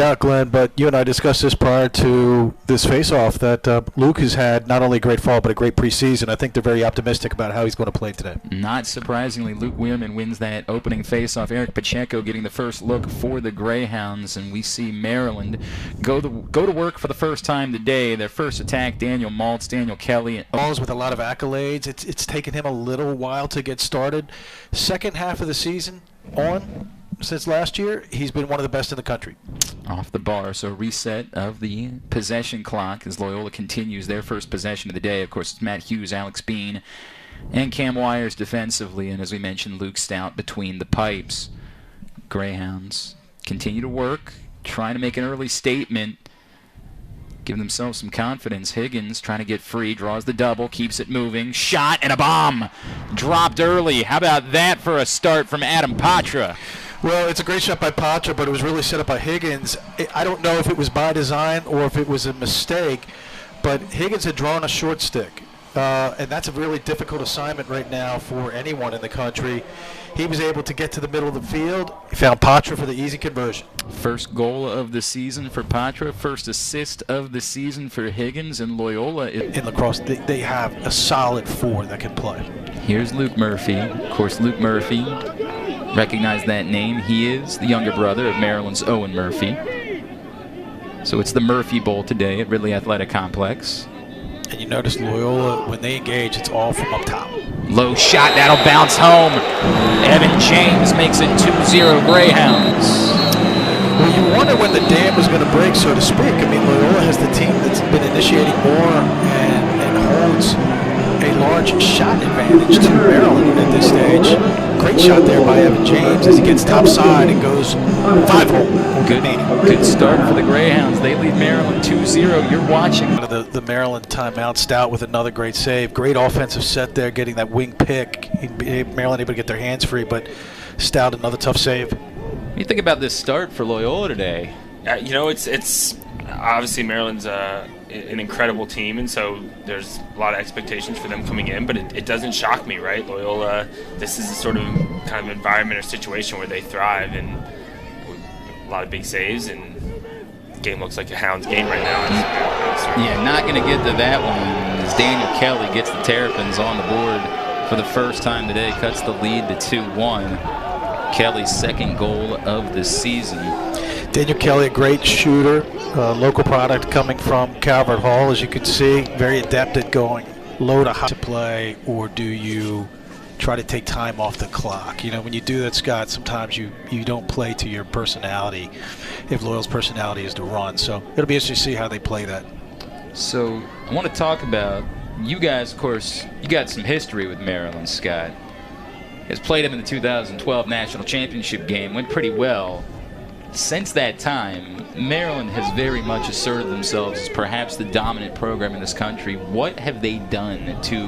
Yeah, Glenn, but you and I discussed this prior to this face-off that Luke has had not only a great fall but a great preseason. I think they're very optimistic about how he's going to play today. Not surprisingly, Luke Weirman wins that opening face-off. Eric Pacheco getting the first look for the Greyhounds, and we see Maryland go to work for the first time today. Their first attack, Daniel Maltz, Daniel Kelly. Balls with a lot of accolades. It's taken him a little while to get started. Second half of the season on. Since last year, he's been one of the best in the country. Off the bar, so reset of the possession clock as Loyola continues their first possession of the day. Of course, it's Matt Hughes, Alex Bean, and Cam Wires defensively, and as we mentioned, Luke Stout between the pipes. Greyhounds continue to work, trying to make an early statement, give themselves some confidence. Higgins trying to get free, draws the double, keeps it moving. Shot and a bomb! Dropped early. How about that for a start from Adam Patra? Well, it's a great shot by Patra, but it was really set up by Higgins. I don't know if it was by design or if it was a mistake, but Higgins had drawn a short stick, and that's a really difficult assignment right now for anyone in the country. He was able to get to the middle of the field. He found Patra for the easy conversion. First goal of the season for Patra, first assist of the season for Higgins, and Loyola. In lacrosse, they have a solid four that can play. Here's Luke Murphy. Of course, Luke Murphy, recognize that name. He is the younger brother of Maryland's Owen Murphy. So it's the Murphy Bowl today at Ridley Athletic Complex. And you notice Loyola, when they engage, it's all from up top. Low shot, that'll bounce home. Evan James makes it 2-0 Greyhounds. Well, you wonder when the dam was going to break, so to speak. I mean, Loyola has the team that's been initiating more and holds a large shot advantage to Maryland at this stage. Great shot there by Evan James as he gets top side and goes 5-hole. Good start for the Greyhounds. They lead Maryland 2-0. You're watching. The Maryland timeout. Stout with another great save. Great offensive set there, getting that wing pick. Maryland able to get their hands free, but Stout another tough save. What do you think about this start for Loyola today? You know, it's obviously Maryland's an incredible team, and so there's a lot of expectations for them coming in, but it doesn't shock me, right? Loyola, this is a sort of kind of environment or situation where they thrive, and a lot of big saves, and the game looks like a Hounds game right now. Yeah, not going to get to that one as Daniel Kelly gets the Terrapins on the board for the first time today, cuts the lead to 2-1. Kelly's second goal of the season. Daniel Kelly, a great shooter, local product coming from Calvert Hall, as you can see, very adept at going low to high to play, or do you try to take time off the clock? You know, when you do that, Scott, sometimes you don't play to your personality if Loyal's personality is to run. So it'll be interesting to see how they play that. So I want to talk about, you guys, of course, you got some history with Maryland, Scott. Has played him in the 2012 National Championship game, went pretty well. Since that time, Maryland has very much asserted themselves as perhaps the dominant program in this country. What have they done to,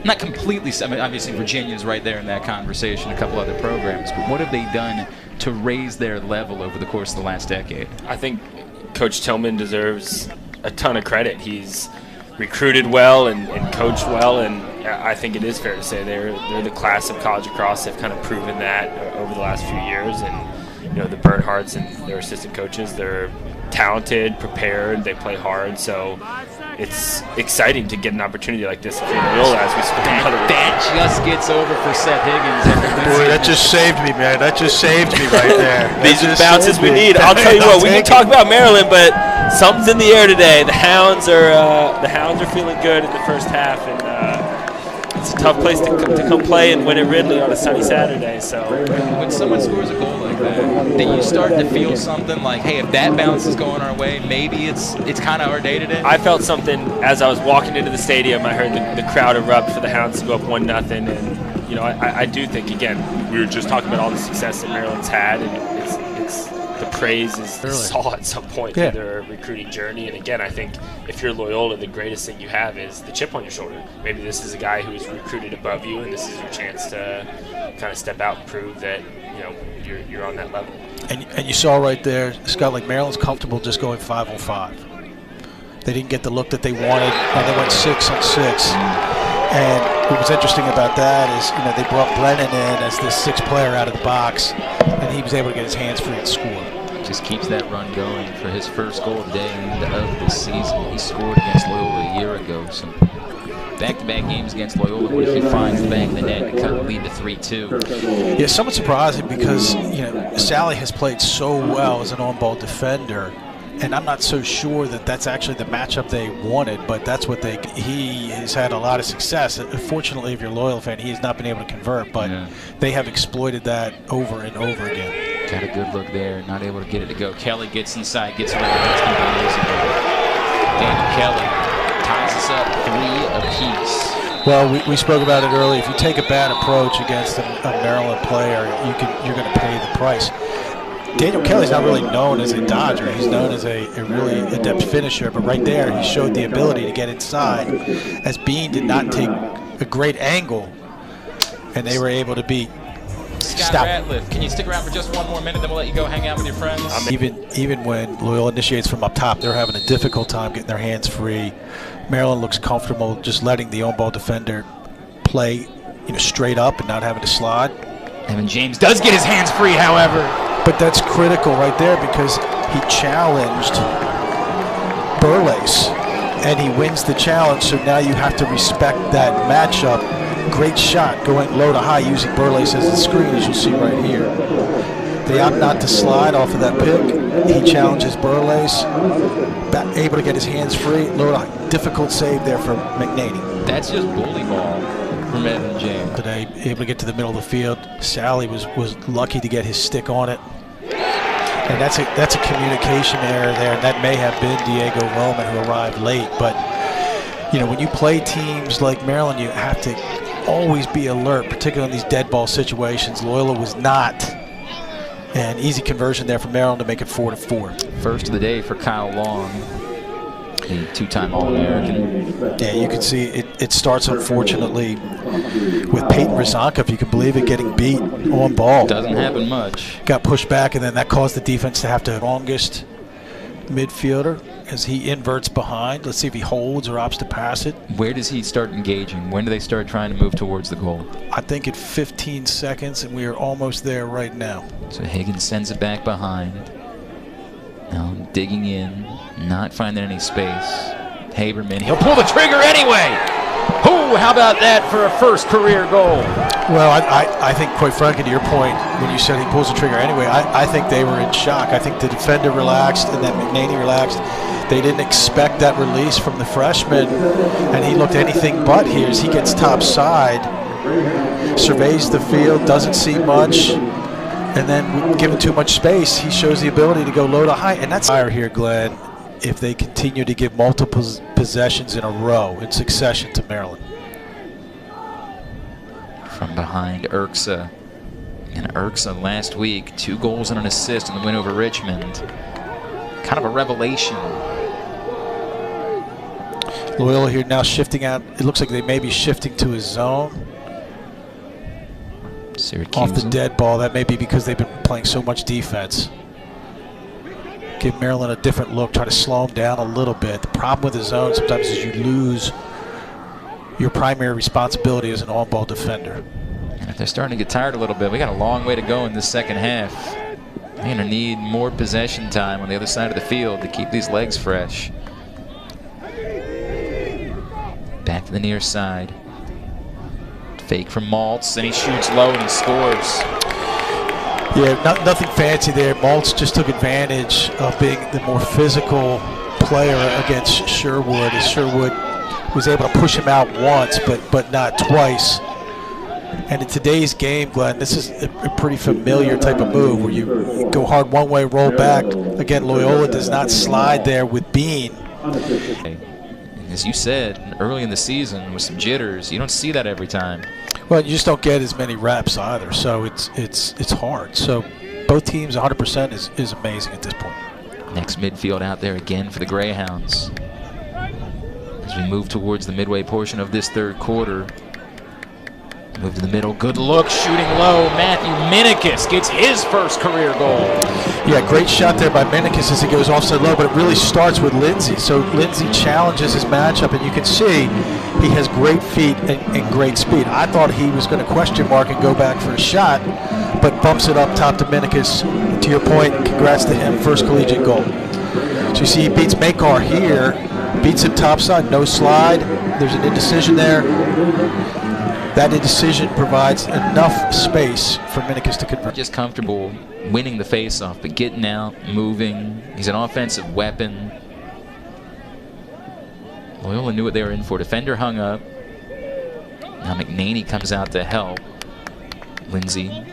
not completely, I mean, obviously Virginia's right there in that conversation, a couple other programs, but what have they done to raise their level over the course of the last decade? I think Coach Tillman deserves a ton of credit. He's recruited well and coached well, and I think it is fair to say they're the class of college lacrosse. They've kind of proven that over the last few years, and you know, the Bernhardts and their assistant coaches, they're talented, prepared, they play hard, so it's exciting to get an opportunity like this for Loyola as we spend another week. That just gets over for Seth Higgins. Boy, that just saved me, man. That just saved me right there. These are the bounces we need. I'll tell you what, we can talk about Maryland, but something's in the air today. The Hounds are feeling good in the first half, and it's a tough place to come play and win at Ridley on a sunny Saturday. So when someone scores a goal like that, then you start to feel something like, hey, if that bounce is going our way, maybe it's kind of our day today. I felt something as I was walking into the stadium. I heard the crowd erupt for the Hounds to go up 1-0, and you know, I do think, again, we were just talking about all the success that Maryland's had, and it's the praise is saw at some point through their recruiting journey. And again, I think if you're Loyola, the greatest thing you have is the chip on your shoulder. Maybe this is a guy who's recruited above you, and this is your chance to kind of step out and prove that, you know, you're on that level. And you saw right there, Scott, like Maryland's comfortable just going 5-on-5. They didn't get the look that they wanted, and they went 6-on-6. And what was interesting about that is, you know, they brought Brennan in as the sixth player out of the box, and he was able to get his hands free and score. just keeps that run going for his first goal of the day and of the season. He scored against Loyola a year ago, so back-to-back games against Loyola where he finds the back of the net and cut the lead to 3-2. Yeah, somewhat surprising because, you know, Sally has played so well as an on-ball defender, and I'm not so sure that that's actually the matchup they wanted, but that's what he has had a lot of success. Unfortunately, if you're a Loyola fan, he has not been able to convert, but they have exploited that over and over again. Got a good look there, not able to get it to go. Kelly gets inside, gets around Daniel Kelly ties us up 3 apiece. Well, we spoke about it earlier. If you take a bad approach against a Maryland player, you're going to pay the price. Daniel Kelly's not really known as a dodger. He's known as a really adept finisher, but right there he showed the ability to get inside as Bean did not take a great angle, and they were able to beat Scott Ratliff, can you stick around for just one more minute, then we'll let you go hang out with your friends? Even when Loyola initiates from up top, they're having a difficult time getting their hands free. Maryland looks comfortable just letting the on-ball defender play, straight up and not having to slide. Evan James does get his hands free, however. But that's critical right there because he challenged Burlace, and he wins the challenge, so now you have to respect that matchup. Great shot going low to high using Burlace as the screen, as you'll see right here. They opt not to slide off of that pick. He challenges Burlace, able to get his hands free. Low to high. Difficult save there for McNaney. That's just bully ball from Evan James. Today, able to get to the middle of the field. Sally was lucky to get his stick on it. And that's a communication error there, and that may have been Diego Roman who arrived late. But when you play teams like Maryland, you have to always be alert, particularly in these dead ball situations. Loyola was not. An easy conversion there for Maryland to make it 4-4. First of the day for Kyle Long, the two-time All-American. Yeah, you can see it starts, unfortunately, with Peyton Razanka, if you can believe it, getting beat on ball. Doesn't happen much. Got pushed back, and then that caused the defense to have to longest midfielder as he inverts behind. Let's see if he holds or opts to pass it. Where does he start engaging? When do they start trying to move towards the goal? I think at 15 seconds, and we are almost there right now. So Higgins sends it back behind. Now digging in, not finding any space. Haberman, he'll pull the trigger anyway! Oh, how about that for a first career goal? Well, I think, quite frankly, to your point, when you said he pulls the trigger anyway, I think they were in shock. I think the defender relaxed and then McNaney relaxed. They didn't expect that release from the freshman, and he looked anything but here as he gets top side, surveys the field, doesn't see much, and then given too much space, he shows the ability to go low to high, and that's fire here, Glenn, if they continue to give multiple possessions in a row in succession to Maryland. From behind, Urksa. And Urksa last week, 2 goals and an assist in the win over Richmond. Kind of a revelation. Loyola here now shifting out. It looks like they may be shifting to his zone. Syracuse. Off the dead ball. That may be because they've been playing so much defense. Give Maryland a different look. Try to slow them down a little bit. The problem with the zone sometimes is you lose your primary responsibility as an on-ball defender. And if they're starting to get tired a little bit, we got a long way to go in this second half. They're going to need more possession time on the other side of the field to keep these legs fresh. Back to the near side. Fake from Maltz, and he shoots low and he scores. Yeah, nothing fancy there. Maltz just took advantage of being the more physical player against Sherwood, as Sherwood was able to push him out once, but not twice. And in today's game, Glenn, this is a pretty familiar type of move where you go hard one way, roll back. Again, Loyola does not slide there with Bean. As you said, early in the season with some jitters, you don't see that every time. Well, you just don't get as many reps either, so it's hard. So both teams 100% is amazing at this point. Next midfield out there again for the Greyhounds. As we move towards the midway portion of this third quarter, Move to the middle. Good look. Shooting low. Matthew Minikis gets his first career goal. Yeah, great shot there by Minikis as he goes offside low, but it really starts with Lindsay. So Lindsay challenges his matchup, and you can see he has great feet and great speed. I thought he was going to question mark and go back for a shot, but bumps it up top to Minikis. To your point, congrats to him, first collegiate goal. So you see he beats Makar here, beats him topside, no slide. There's an indecision there. That indecision provides enough space for Minikis to convert. Just comfortable winning the face-off, but getting out, moving. He's an offensive weapon. Loyola knew what they were in for. Defender hung up. Now McNaney comes out to help. Lindsay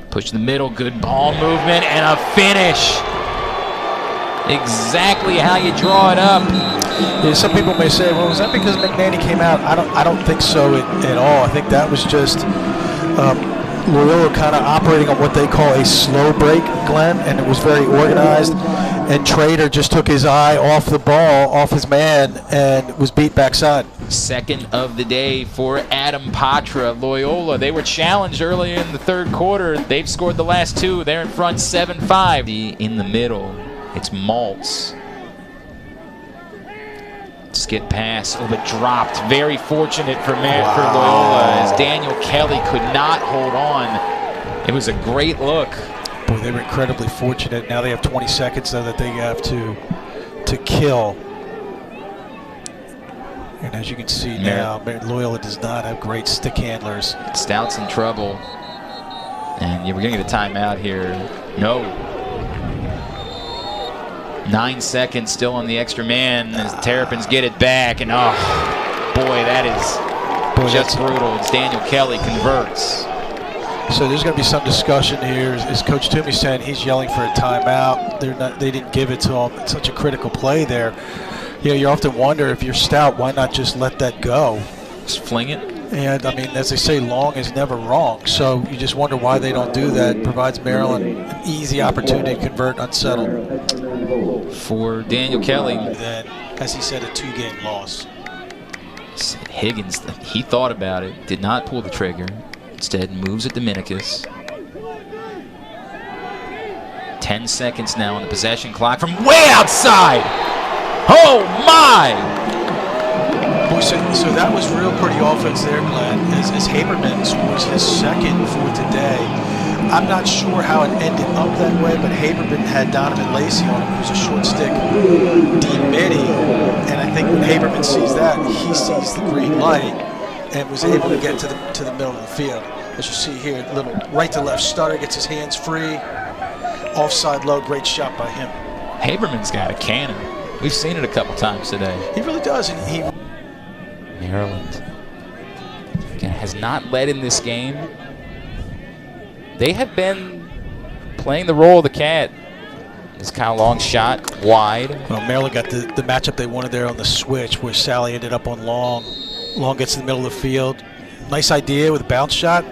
push the middle, good ball movement, and a finish. Exactly how you draw it up. Yeah, some people may say, well, was that because McNaney came out? I don't think so at all. I think that was just Loyola kind of operating on what they call a slow break, Glenn, and it was very organized. And Trader just took his eye off the ball, off his man, and was beat backside. Second of the day for Adam Patra. Loyola, they were challenged earlier in the third quarter. They've scored the last two. They're in front 7-5. In the middle, it's Maltz. Skip pass, but dropped. Very fortunate for Loyola as Daniel Kelly could not hold on. It was a great look. Boy, they were incredibly fortunate. Now they have 20 seconds, though, that they have to kill. And as you can see now, Loyola does not have great stick handlers. Stout's in trouble. And we're going to get a timeout here. No. 9 seconds still on the extra man as the Terrapins get it back. And oh, boy, that is just brutal. It's Daniel Kelly converts. So there's going to be some discussion here. As Coach Toomey said, he's yelling for a timeout. They didn't give it to him. It's such a critical play there. You know, you often wonder if you're stout, why not just let that go? Just fling it. And, I mean, as they say, long is never wrong. So you just wonder why they don't do that. It provides Maryland an easy opportunity to convert unsettled. For Daniel Kelly. Then, as he said, a 2-game loss. Higgins, he thought about it, did not pull the trigger. Instead, moves it to Minikis. 10 seconds now on the possession clock from way outside. Oh, my! Boy, so that was real pretty offense there, Glenn, as Haberman scores his second for today. I'm not sure how it ended up that way, but Haberman had Donovan Lacey on him, who's a short stick D-midi, and I think when Haberman sees that, he sees the green light and was able to get to the middle of the field. As you see here, little right to left stutter, gets his hands free, offside low, great shot by him. Haberman's got a cannon. We've seen it a couple times today. He really does. And Maryland again has not led in this game. They have been playing the role of the cat. This kind of long shot, wide. Well, Maryland got the matchup they wanted there on the switch, where Sally ended up on long. Long gets in the middle of the field. Nice idea with a bounce shot.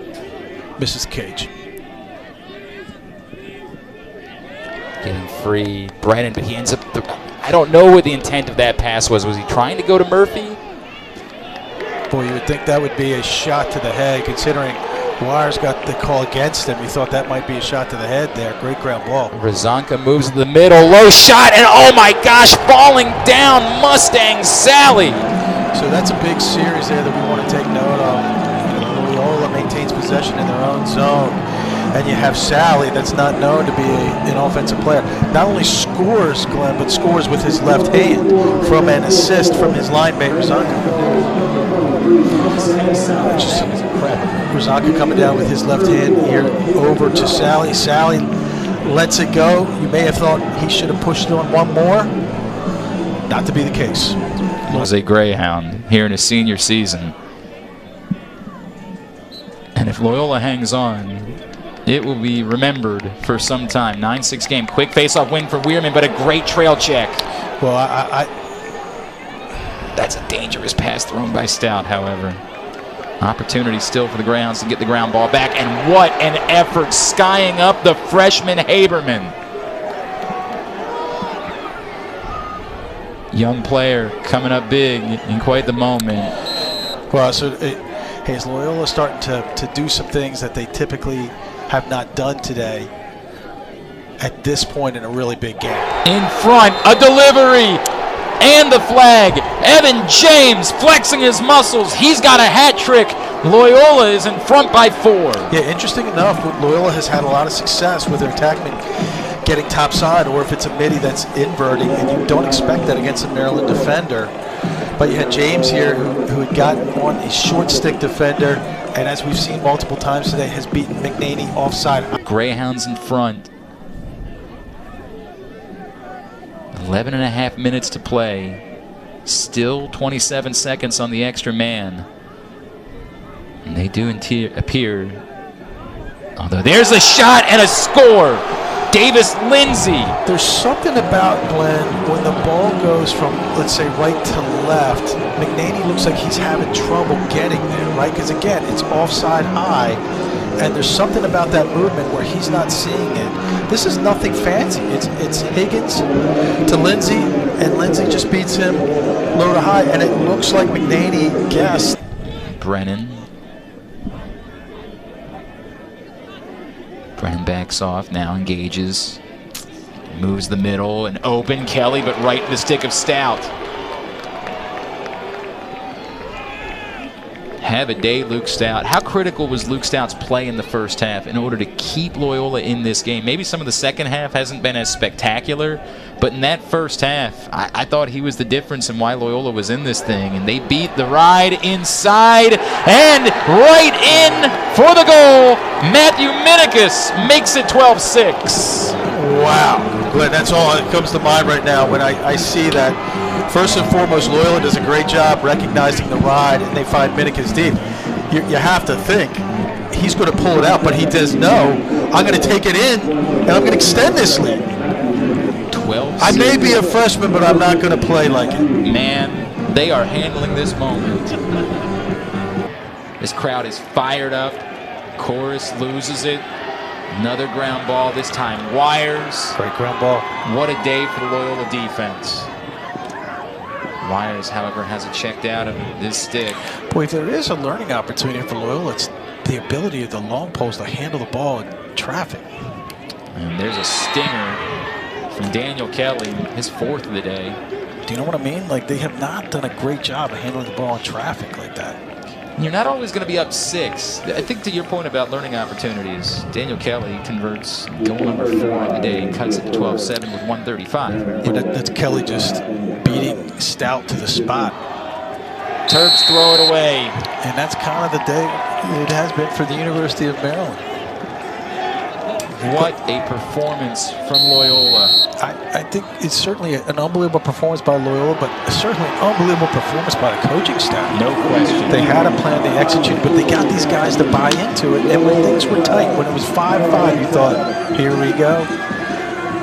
Misses the cage. Getting free, Brennan, but he ends up. I don't know what the intent of that pass was. Was he trying to go to Murphy? Boy, you would think that would be a shot to the head, considering Wires got the call against him. You thought that might be a shot to the head there. Great ground ball. Razanka moves to the middle, low shot, and oh my gosh, falling down, Mustang Sally. So that's a big series there that we want to take note of. Loyola maintains possession in their own zone. And you have Sally, that's not known to be an offensive player. Not only scores, Glenn, but scores with his left hand from an assist from his line mate, Razanka. Razanka coming down with his left hand here over to Sally. Sally lets it go. You may have thought he should have pushed on one more. Not to be the case. Was a Greyhound here in his senior season. And if Loyola hangs on, it will be remembered for some time. 9-6 game. Quick face-off win for Weirman, but a great trail check. Well, That's a dangerous pass thrown by Stout, however. Opportunity still for the Greyhounds to get the ground ball back. And what an effort skying up the freshman Haberman. Young player coming up big in quite the moment. Well, so hey, is Loyola starting to do some things that they typically have not done today at this point in a really big game? In front, a delivery, and the flag. Evan James flexing his muscles. He's got a hat trick. Loyola is in front by 4. Yeah, interesting enough, Loyola has had a lot of success with their attackmen getting topside, or if it's a midi that's inverting, and you don't expect that against a Maryland defender. But you had James here who had gotten on a short stick defender, and as we've seen multiple times today, has beaten McNaney offside. Greyhounds in front. 11 and a half minutes to play. Still 27 seconds on the extra man. And they do appear. Although there's a shot and a score. Davis Lindsay. There's something about, Glenn, when the ball goes from, let's say, right to left, McNaney looks like he's having trouble getting there, right? Because, again, it's offside high, and there's something about that movement where he's not seeing it. This is nothing fancy. It's Higgins to Lindsay, and Lindsay just beats him low to high, and it looks like McNaney guessed. Brennan backs off, now engages, moves the middle, and open Kelly, but right in the stick of Stout. Have a day, Luke Stout. How critical was Luke Stout's play in the first half in order to keep Loyola in this game? Maybe some of the second half hasn't been as spectacular, but in that first half, I thought he was the difference in why Loyola was in this thing. And they beat the ride inside and right in for the goal. Matthew Minicus makes it 12-6. Wow. Glenn, that's all that comes to mind right now when I see that. First and foremost, Loyola does a great job recognizing the ride, and they find Minicus deep. You have to think he's going to pull it out, but he does know, I'm going to take it in, and I'm going to extend this lead. 12. I may be a freshman, but I'm not going to play like it. Man, they are handling this moment. This crowd is fired up. Chorus loses it. Another ground ball, this time Wires. Great ground ball. What a day for the Loyola defense. Wires, however, has it checked out of this stick. Boy, if there is a learning opportunity for Loyola, it's the ability of the long post to handle the ball in traffic. And there's a stinger from Daniel Kelly, his 4th of the day. Do you know what I mean? Like, they have not done a great job of handling the ball in traffic like that. You're not always going to be up 6. I think to your point about learning opportunities, Daniel Kelly converts goal number 4 of the day, cuts it to 12-7 with 1:35. Yeah, that's Kelly just beating Stout to the spot. Terps throw it away. And that's kind of the day it has been for the University of Maryland. What a performance from Loyola. I think it's certainly an unbelievable performance by Loyola, but certainly an unbelievable performance by the coaching staff. No question. They had a plan, they executed, but they got these guys to buy into it. And when things were tight, when it was 5-5, you thought, here we go.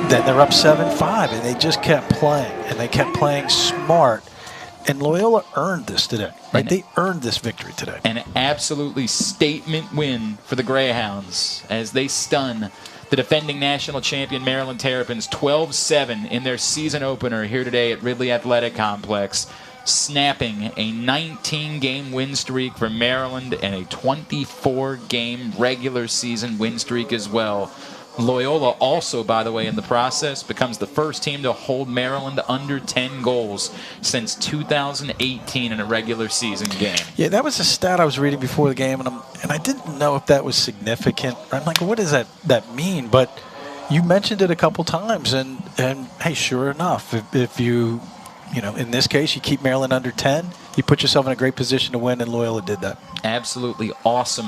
Then they're up 7-5, and they just kept playing, and they kept playing smart. And Loyola earned this today. Right? They earned this victory today. An absolutely statement win for the Greyhounds as they stun the defending national champion Maryland Terrapins 12-7 in their season opener here today at Ridley Athletic Complex, snapping a 19-game win streak for Maryland and a 24-game regular season win streak as well. Loyola also, by the way, in the process, becomes the first team to hold Maryland under 10 goals since 2018 in a regular season game. Yeah, that was a stat I was reading before the game, and I didn't know if that was significant. I'm like, what does that mean? But you mentioned it a couple times, and hey, sure enough, if you in this case, you keep Maryland under 10, you put yourself in a great position to win, and Loyola did that. Absolutely awesome